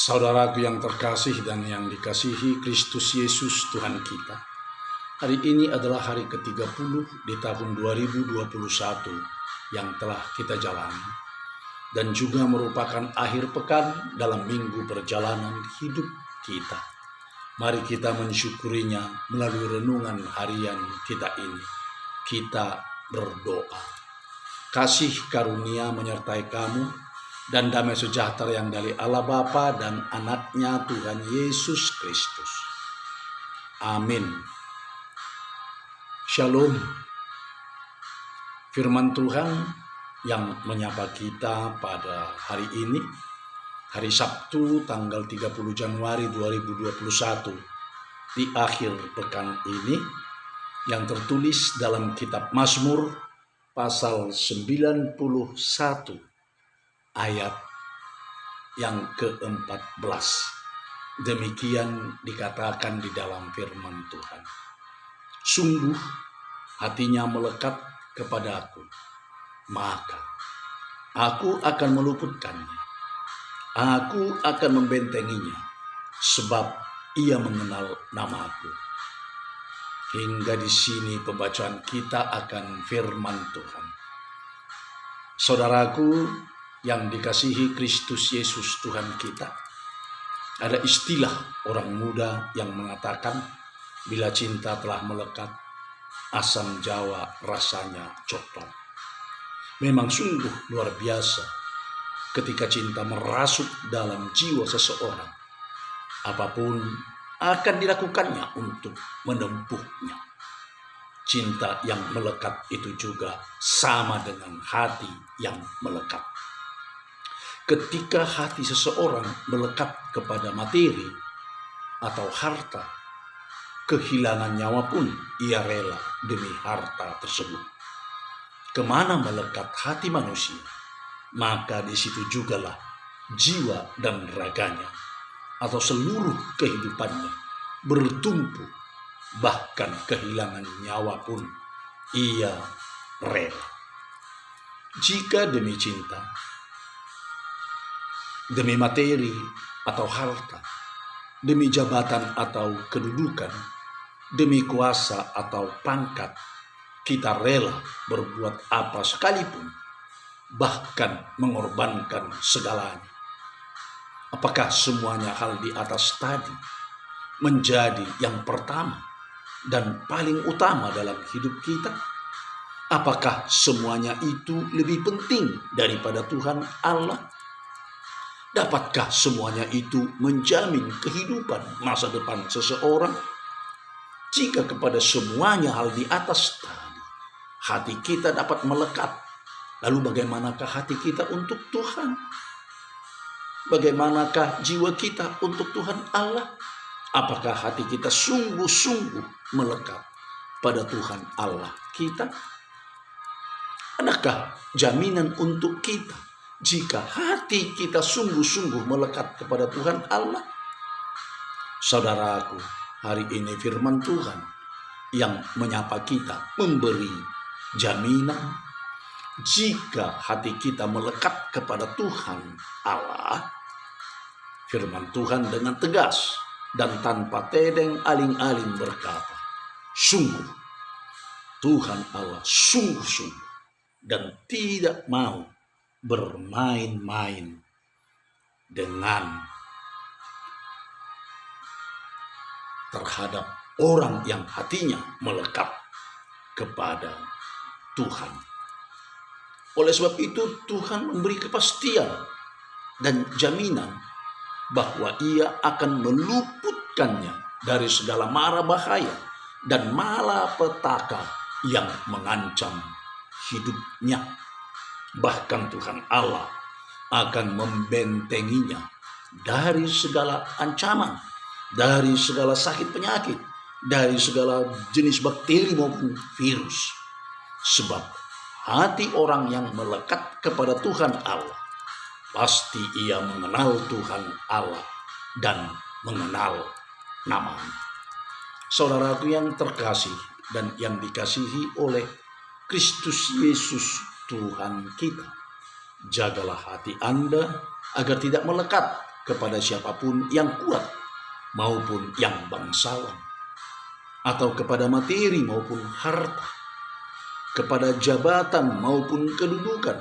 Saudaraku yang terkasih dan yang dikasihi Kristus Yesus Tuhan kita. Hari ini adalah hari ke-30 di tahun 2021 yang telah kita jalani. Dan juga merupakan akhir pekan dalam minggu perjalanan hidup kita. Mari kita mensyukurinya melalui renungan harian kita ini. Kita berdoa. Kasih karunia menyertai kamu, dan damai sejahtera yang dari Allah Bapa dan anaknya Tuhan Yesus Kristus. Amin. Shalom. Firman Tuhan yang menyapa kita pada hari ini, hari Sabtu tanggal 30 Januari 2021, di akhir pekan ini, yang tertulis dalam kitab Mazmur pasal 91 ayat yang ke-14. Demikian dikatakan di dalam firman Tuhan. Sungguh hatinya melekat kepadaku, maka aku akan meluputkannya. Aku akan membentenginya, sebab ia mengenal namaku. Hingga di sini pembacaan kita akan firman Tuhan. Saudaraku yang dikasihi Kristus Yesus Tuhan kita, ada istilah orang muda yang mengatakan, bila cinta telah melekat, asam jawa rasanya coklat. Memang sungguh luar biasa ketika cinta merasuk dalam jiwa seseorang. Apapun akan dilakukannya untuk menempuhnya. Cinta yang melekat itu juga sama dengan hati yang melekat. Ketika hati seseorang melekat kepada materi atau harta, kehilangan nyawa pun ia rela demi harta tersebut. Kemana melekat hati manusia, maka di situ jugalah jiwa dan raganya atau seluruh kehidupannya bertumpu, bahkan kehilangan nyawa pun ia rela. Jika demi cinta, demi materi atau harta, demi jabatan atau kedudukan, demi kuasa atau pangkat, kita rela berbuat apa sekalipun, bahkan mengorbankan segalanya. Apakah semuanya hal di atas tadi menjadi yang pertama dan paling utama dalam hidup kita? Apakah semuanya itu lebih penting daripada Tuhan Allah? Dapatkah semuanya itu menjamin kehidupan masa depan seseorang? Jika kepada semuanya hal di atas tadi, hati kita dapat melekat, lalu bagaimanakah hati kita untuk Tuhan? Bagaimanakah jiwa kita untuk Tuhan Allah? Apakah hati kita sungguh-sungguh melekat pada Tuhan Allah kita? Adakah jaminan untuk kita jika hati kita sungguh-sungguh melekat kepada Tuhan Allah? Saudaraku, hari ini firman Tuhan yang menyapa kita memberi jaminan. Jika hati kita melekat kepada Tuhan Allah, firman Tuhan dengan tegas dan tanpa tedeng aling-aling berkata, sungguh Tuhan Allah sungguh-sungguh dan tidak mau bermain-main dengan terhadap orang yang hatinya melekat kepada Tuhan. Oleh sebab itu Tuhan memberi kepastian dan jaminan bahwa ia akan meluputkannya dari segala mara bahaya dan malapetaka yang mengancam hidupnya. Bahkan Tuhan Allah akan membentenginya dari segala ancaman, dari segala sakit penyakit, dari segala jenis bakteri maupun virus. Sebab hati orang yang melekat kepada Tuhan Allah, pasti ia mengenal Tuhan Allah dan mengenal namanya. Saudaraku yang terkasih dan yang dikasihi oleh Kristus Yesus Tuhan kita, jagalah hati Anda agar tidak melekat kepada siapapun yang kuat maupun yang bangsawan, atau kepada materi maupun harta, kepada jabatan maupun kedudukan,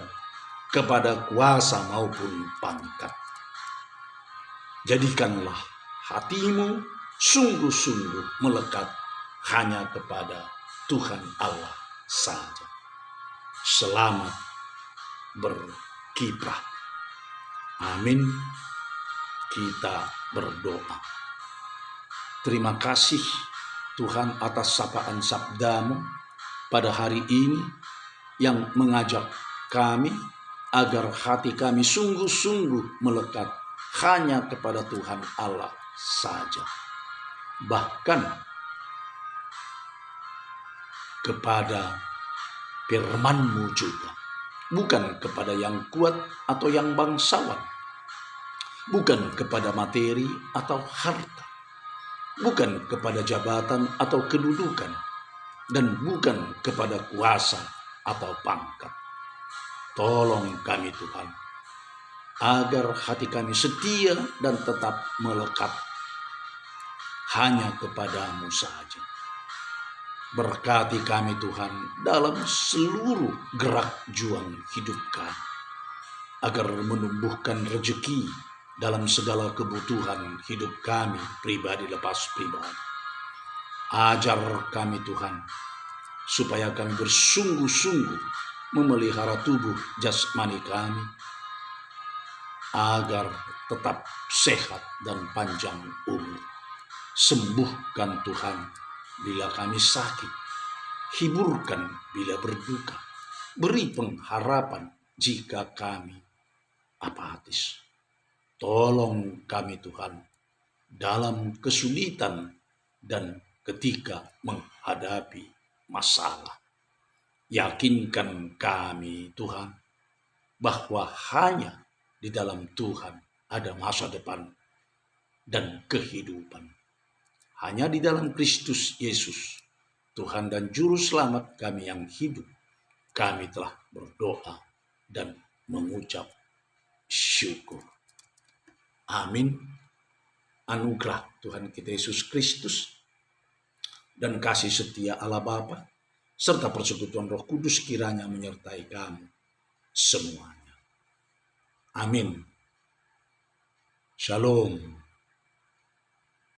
kepada kuasa maupun pangkat. Jadikanlah hatimu sungguh-sungguh melekat hanya kepada Tuhan Allah saja. Selamat berkiprah. Amin. Kita berdoa. Terima kasih Tuhan atas sapaan sabda-Mu pada hari ini yang mengajak kami agar hati kami sungguh-sungguh melekat hanya kepada Tuhan Allah saja. Bahkan kepada firman-Mu juga. Bukan kepada yang kuat atau yang bangsawan. Bukan kepada materi atau harta. Bukan kepada jabatan atau kedudukan. Dan bukan kepada kuasa atau pangkat. Tolong kami Tuhan, agar hati kami setia dan tetap melekat hanya kepada-Mu saja. Berkati kami Tuhan dalam seluruh gerak juang hidup kami, agar menumbuhkan rezeki dalam segala kebutuhan hidup kami pribadi lepas pribadi. Ajar kami Tuhan, supaya kami bersungguh-sungguh memelihara tubuh jasmani kami, agar tetap sehat dan panjang umur. Sembuhkan Tuhan bila kami sakit, hiburkan bila berduka, beri pengharapan jika kami apatis. Tolong kami Tuhan dalam kesulitan dan ketika menghadapi masalah. Yakinkan kami Tuhan bahwa hanya di dalam Tuhan ada masa depan dan kehidupan. Hanya di dalam Kristus Yesus, Tuhan dan Juru Selamat kami yang hidup, kami telah berdoa dan mengucap syukur. Amin. Anugerah Tuhan kita Yesus Kristus dan kasih setia Allah Bapa serta persekutuan Roh Kudus kiranya menyertai kamu semuanya. Amin. Shalom.